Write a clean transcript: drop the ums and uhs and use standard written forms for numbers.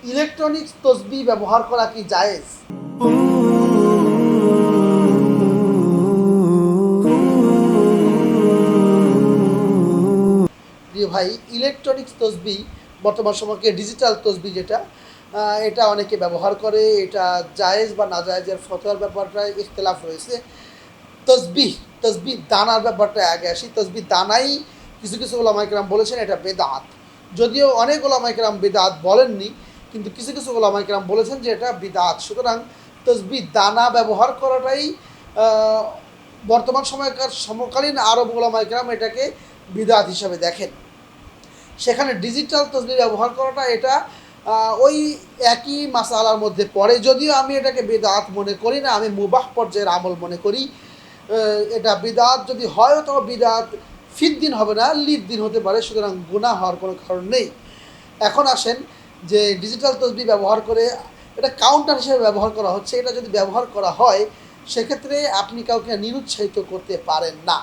Electronics তসবিহ ব্যবহার করা কি জায়েজ? প্রিয় ভাই, ইলেকট্রনিক্স তসবিহ বর্তমান সময়কে ডিজিটাল তসবিহ যেটা, এটা অনেকে ব্যবহার করে। এটা জায়েজ বা নাজায়েজের ফতোয়ার ব্যাপারটা ইখতিলাফ রয়েছে। তসবিহ তসবিহ দানার ব্যাপারটা আগে আসি। তসবিহ দানাই কিছু কিছু ওলামায়ে কেরাম বলেছেন এটা বেদাত। যদিও অনেক ওলামায়ে কেরাম বেদাত বলেননি, কিন্তু কিছু কিছু ওলামায়ে কেরাম বলেছেন যে এটা বিদআত। সুতরাং তসবিহ দানা ব্যবহার করাটাই বর্তমান সময়কার সমকালীন আরব ওলামায়ে কেরাম এটাকে বিদআত হিসাবে দেখেন। সেখানে ডিজিটাল তসবিহ ব্যবহার করাটা এটা ওই একই মাসালার মধ্যে পড়ে। যদিও আমি এটাকে বিদআত মনে করি না, আমি মুবাহ পর্যায়ের আমল মনে করি। এটা বিদআত যদি হয় তবে বিদআত ফিদ দিন হবে না, লিদ দিন হতে পারে, সুতরাং গুনাহ হওয়ার কোনো কারণ নেই। এখন আসেন যে ডিজিটাল তসবিহ ব্যবহার করে এটা কাউন্টার হিসেবে ব্যবহার করা হচ্ছে, এটা যদি ব্যবহার করা হয় সেক্ষেত্রে আপনি কাউকে নিরুৎসাহিত করতে পারেন না।